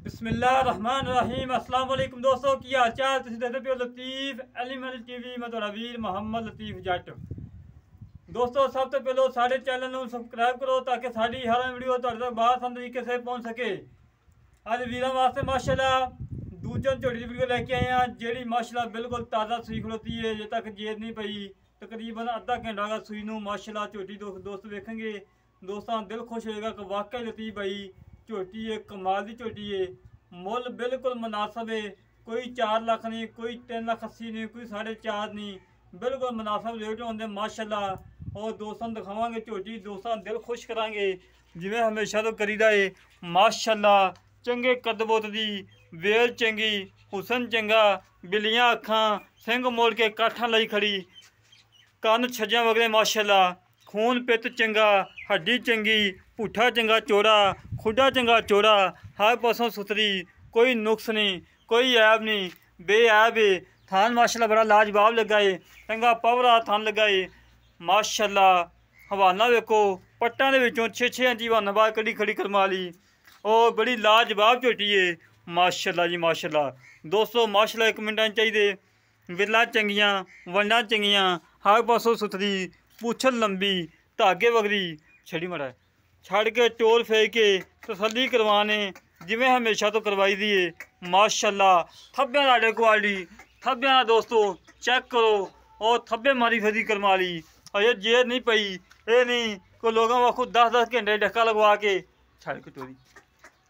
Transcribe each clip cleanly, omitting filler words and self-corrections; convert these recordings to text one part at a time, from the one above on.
बिस्मिल्लाहिर्रहमानिर्रहीम। अस्सलाम वालेकुम दोस्तों, की हाल चाल? तुसीं देखदे पियो लतीफ़ एलिमेंट टीवी। मैं तुहाडा वीर मुहम्मद लतीफ़ जट। दोस्तों, सब तो पहले साडे चैनल नूं सबसक्राइब करो ताकि साडी हर वीडियो तुहाडे तक बाआसान तरीके से पहुंच सके। अज वीरां वास्ते माशाअल्लाह दूजन झोटी की वीडियो लैके आए हैं, जेहड़ी माशाअल्लाह बिल्कुल ताज़ा सूई खड़ोती है। अजे तक जेद नहीं पई, तकरीबन अद्धा घंटा का सूई नूं माशाअल्लाह झोटी दोस्त वेखेंगे। दोस्तों दिल खुश होएगा कि वाकई लतीफ़ भाई झोटी है, कमाल की झोटी है। मुल बिल्कुल मुनासिब है, कोई 4 लाख नहीं, कोई 3,80,000 नहीं, कोई 4.5 नहीं, बिल्कुल मुनासिब रेट होंगे माशाअल्लाह। और दोस्तों दिखावांगे झोटी, दोस्तों दिल खुश करांगे जिवें हमेशा तो करीदा है माशाअल्लाह। चंगे कदबोत दी वेल चंगी, हुसन चंगा, बिलियां अखां, सिंह मोड़ के काठा लाई खड़ी, कन छज्जा वगैरह माशाअल्लाह, खून पित चंगा, हड्डी चंगी, पुठा चंगा चौड़ा, खुडा चंगा चौड़ा, हर पासों सुथरी, कोई नुक्स नहीं, कोई ऐब नहीं, बेऐब है। थान माशाअल्लाह बड़ा लाजवाब लगा है, चंगा पावरा थान लगा है माशाअल्लाह। हवाना वेखो पट्टां दे विचों 6-6 इंची हवाना बाहर कड़ी खड़ी करमा ली, और बड़ी लाजवाब झोटी है माशाअल्लाह जी माशाअल्लाह। दोस्तों माशाअल्लाह एक मिनटां चाहिए, विरला चंगियां, वंडा चंगियां, हर पासों सुथरी, पूछल लंबी, धागे वगरी छड़ी मड़ा छड़ के टोल फेर के तसल्ली करवाने जिवें हमेशा तो करवाई दी है माशाअल्लाह। थब्बे लाडे क्वालिटी, थब्बे दोस्तों चेक करो, और थब्बे मारी फिरी करवा ली। अजे जेर नहीं पई, ये नहीं कोई लोगों वाखू 10-10 घंटे डक्का लगवा के छड़ के टोरी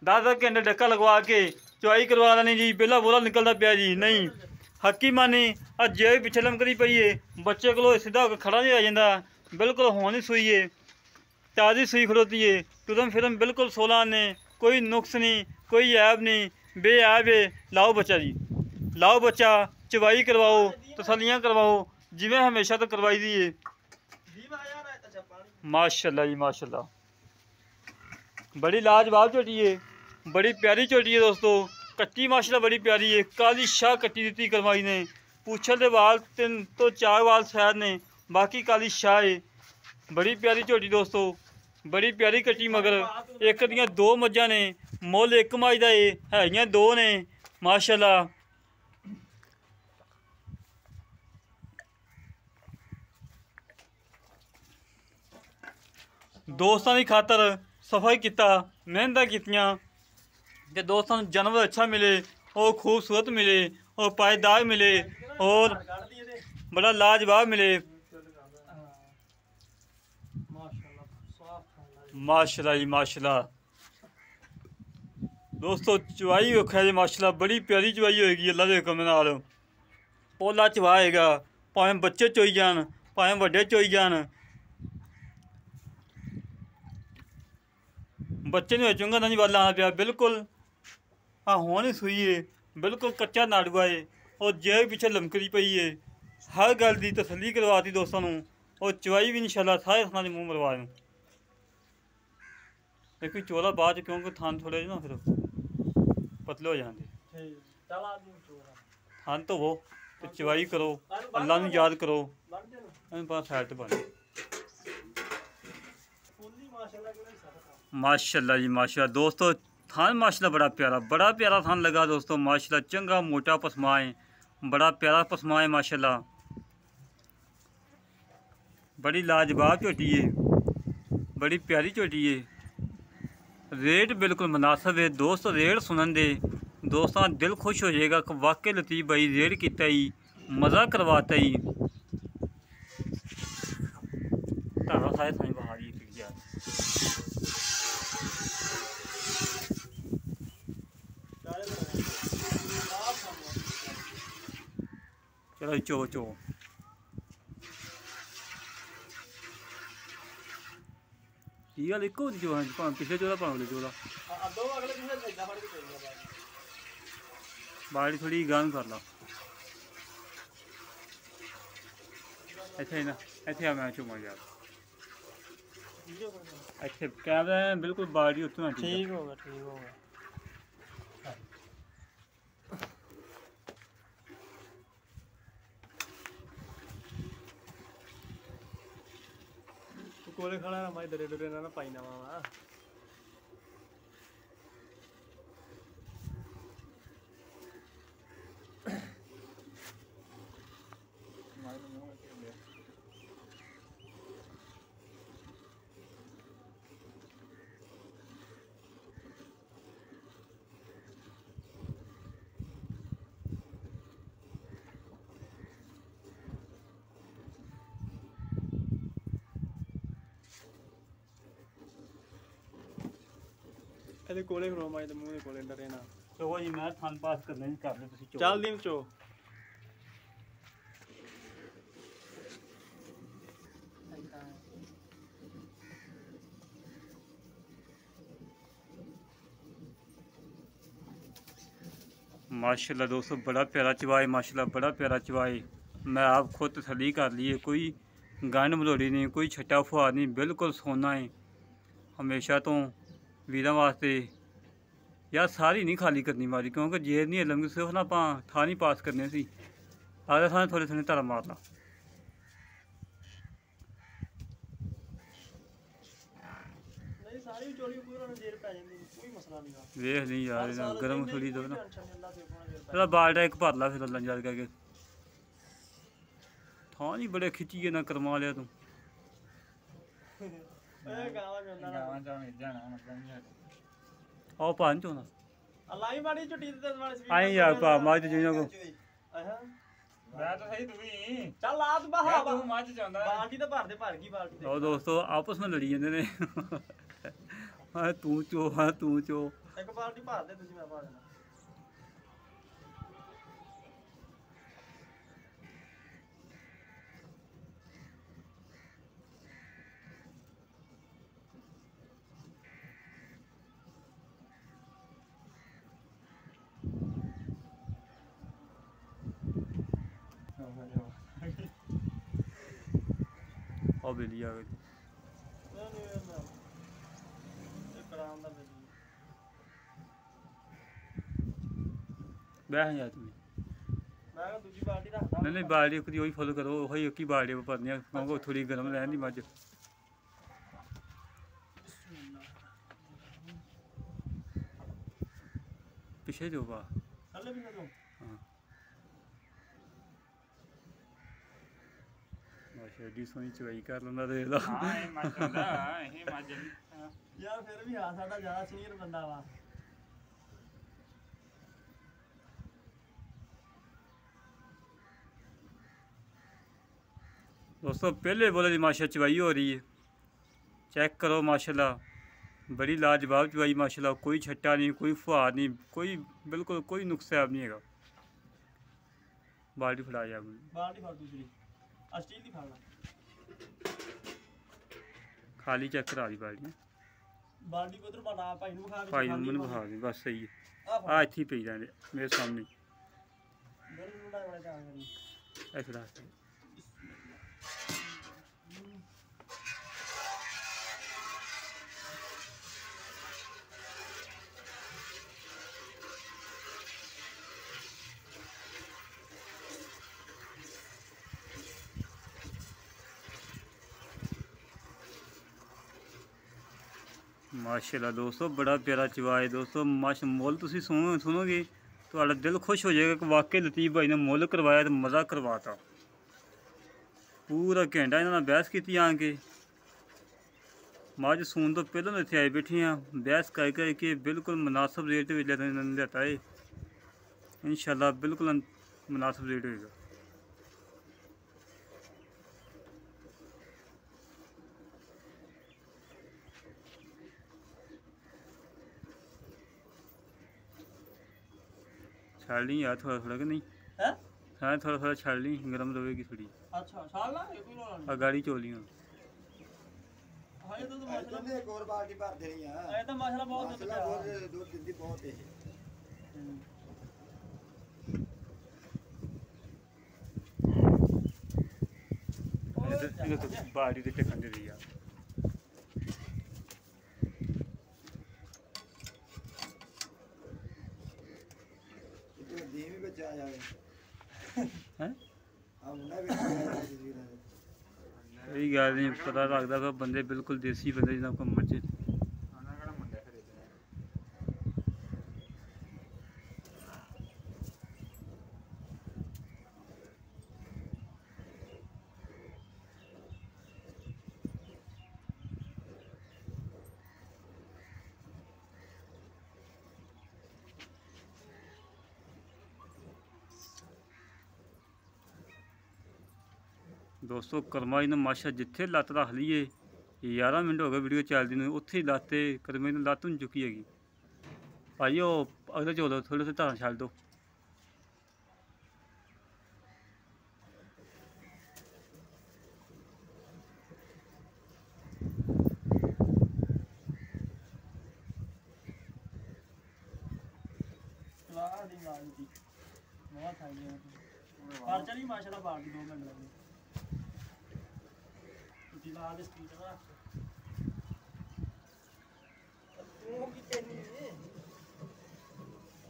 10-10 घंटे डक्का लगवा के चुआई करवा लेनी जी, बेला बोला निकलता पाया जी। नहीं हकी मानी अजे भी पिछे लमकदी पई है, बच्चे को सीधा होकर खड़ा नहीं आ जाता। बिल्कुल होनी सूई है, ताज़ी सूई खड़ोती है, तुरम फिरम बिल्कुल 16 ने, कोई नुक्स नहीं, कोई ऐब नहीं, बेऐब है। लाओ बच्चा जी, लाओ बच्चा, चवाई करवाओ, तसलियाँ करवाओ जिवें हमेशा तो करवाई दी है माशाअल्लाह जी माशाअल्लाह। बड़ी लाजवाब झोटी है, बड़ी प्यारी झोटी है दोस्तों। कट्टी माशाअल्लाह बड़ी प्यारी है, काली शाह कट्टी दी करवाई ने, पूछल दे वाल 3 तो 4 वाल शायद ने, बाकी काली शाह है। बड़ी प्यारी झोटी दोस्तों, बड़ी प्यारी कट्टी, मगर एक दियां 2 मज्जां ने, मुल एक मज दा है 2 ने माशाअल्लाह। दोस्तों की खातर सफाई किया, मेहनत कीतियां कि दोस्तों जानवर अच्छा मिले, और खूबसूरत मिले, और पायदार मिले, और बड़ा लाजवाब मिले माशाअल्लाह जी माशाअल्लाह। दोस्तों चवाई वेखो जी माशाअल्लाह, बड़ी प्यारी चवाई होएगी अल्लाह के हुक्म नाल। पोला चवाएगा, भावें बच्चे चोई जान, भावें वड्डे चोई जान, बच्चे ने चुंगा नहीं वाला आना पाया। बिल्कुल हाँ होनी सूई है, बिल्कुल कच्चा नाड़ुआ है, और जेब पीछे लमकदी पई है। हर गल की तसली करवाती दोस्तों नूं, और चवाई भी इंशाअल्लाह सारे थाना मूँह मरवा दूँ। देखो चोला बाद क्योंकि थान थोड़े ना फिर पतले हो जाते, थान तो वो तो चवाई करो, अल्लाह नूं याद करो, साइड तो बन माशाअल्लाह जी माशाअल्लाह। दोस्तों थान माशाअल्लाह बड़ा प्यारा थान लगा दोस्तों माशाअल्लाह। चंगा मोटा पसमा है, बड़ा प्यारा पसमा है माशाअल्लाह। बड़ी लाजवाब झोटी है, बड़ी प्यारी झोटी है। रेट बिल्कुल मुनासिब है दोस्त, रेट सुनन दे दोस्तों दिल खुश हो जाएगा कि वाकई लतीफ़ भाई रेट किता ही, मज़ा करवाता ही। धारा सारे थानी बहा दी चलो चो चो गल एक जो पिछले चोला भावे चोला बाड़ी थोड़ी गांह कर ला इतने ना, इतने आ मैं चुमा यार, इतने कैमरा बिल्कुल बाड़ी उतना ठीक होगा, ठीक होगा। कोले खड़ा ना भाई, दरे डरे ना पाई ना मामा। ਇਹਦੇ ਕੋਲੇ ਖਲੋ ਮਾਈ ਤੇ ਮੂੰਹ ਦੇ ਕੋਲੇ ਡਰੇ ਨਾ ਚੋ ਜੀ ਮੈਂ ਥਣ ਪਾਸ ਕਰਨੇ ਨਹੀਂ ਕਰਦੇ ਤੁਸੀਂ ਚੋ ਚੱਲ ਦੀ ਚੋ माशाल्लाह दोस्तों बड़ा प्यारा चवाए माशाल्लाह बड़ा प्यारा चवाए। मैं आप खुद तसल्ली कर लिए कोई गंढ मलोड़ी नहीं कोई छट्टा फुहार नहीं बिल्कुल सोना है। हमेशा तो वीर वास्ते यार सारी नहीं खाली करनी मारी क्योंकि जेर नहीं लंघी सिर्फ ना आप ठा नहीं पास करने सी अगले सारे थोड़े थोड़े धरा मारना वेख नहीं यार गर्म थोड़ी दो ना चलो बाल्टा एक भर ला फिर अल्लाह याद करके थां नहीं बड़े खिच्चिए ना करवा लिया तू आओ पान चो ना आई यार पा माज ते जो को मैं तो सही तू ही चल आ तू बहा तू मज चांदा बाल्टी तो भर दे भर गई बाल्टी आओ दोस्तों आपस में लड़ी जाते ने हाँ तू चो हाँ तू चो एक बाल्टी भर दे तुझी मैं भर देना आओ बेली आ गई बह जा तुम्हें नहीं नहीं बाल्टी कभी वही फॉलो करो वही एक ही बाल्टी पर भरनी क्योंकि थोड़ी गर्म रहनी मज पीछे जो बा हाँ माशा एडी सोहनी चवाई कर लेंदा देख लो हां ये माशाल्लाह ये मज यार फिर भी हां साडा ज्यादा सीनियर बंदा वा दोस्तों पहले बोले जी माशा चवाई हो रही है चेक करो माशाल्लाह बड़ी लाजवाब चवाई माशाल्लाह कोई छट्टा नहीं कोई फुहार नहीं कोई बिल्कुल कोई नुकसान नहीं है। बाल्टी फड़ा जा बाल्टी फड़ दूसरी स्टील दी फड़ ला खाली चेक करा दी बाल्टी बाल्टी को उधर बना भाई नु खा भाई मैंने बहा दी बस सही है आ इत्थे पई जाने मेरे सामने ऐसे रास्ते माशाल्लाह दोस्तों बड़ा प्यारा चवा है दोस्तों माशा मोल तुसी सुनोगे तो दिल खुश हो जाएगा कि वाकई लतीफ़ भाई ने मुल करवाया तो मज़ा करवाता पूरा घंटा इन्होंने बहस की आके मज सून तो पहलों इतने आए बैठी हाँ बहस करके बिल्कुल मुनासिब रेट लेता है इंशाल्लाह बिल्कुल मुनासिब रेट होगा। छाल ली यार थोड़ा थोड़ा कि नहीं है हाँ थोड़ा थोड़ा छाल ली गर्म रहेगी थोड़ी अच्छा छाल ना ये कोई रोला नहीं गाड़ी चोलियाँ हां ये तो माशाल्लाह एक और बाल्टी भर देनी है ये तो माशाल्लाह बहुत दूध जिंदी बहुत है बाल्टी तो टेकन दे दी यार बचा जाए हैं हम ना भी यही गल नहीं पता लगता कि बंदे बिल्कुल देसी बंदे जिन्होंने को मर्जी दोस्तों करमाई ने माशा जिथे लत्त रख लीए 11 मिनट हो गए वीडियो चलती ने उत्थे ही लत्त करमाई ने लत्त नहीं चुकी हैगी ਭਾਈ ਉਹ ਉਹਦੇ ਚੋਂ ਥੋੜੇ ਧਾਰਾਂ ਛੱਡ ਦਿਓ। ਚਲਾ ਦੀ ਨਾਲ ਦੀ ਨਵਾਂ ਖਾਈ ਗਿਆ ਪਰ ਚਲੀ ਮਾਸ਼ਾਅੱਲਾ ਬਾਹਰ ਦੀ 2 ਮਿੰਟ ਲੱਗਦੇ ਤੁਸੀਂ ਲਾ ਦੇ ਸਪੀਡ ਨਾ ਤੂੰ ਕੀ ਤੇਨੀ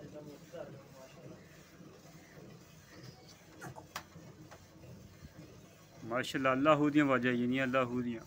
ਐਸਾ ਮੁੱਦਾ ਮਾਸ਼ਾਅੱਲਾ ਮਾਸ਼ਾਅੱਲਾ ਅੱਲਾਹੂ ਦੀਆਂ ਆਵਾਜ਼ਾਂ ਆਈ ਜਾਂਦੀਆਂ ਅੱਲਾਹੂ ਦੀਆਂ।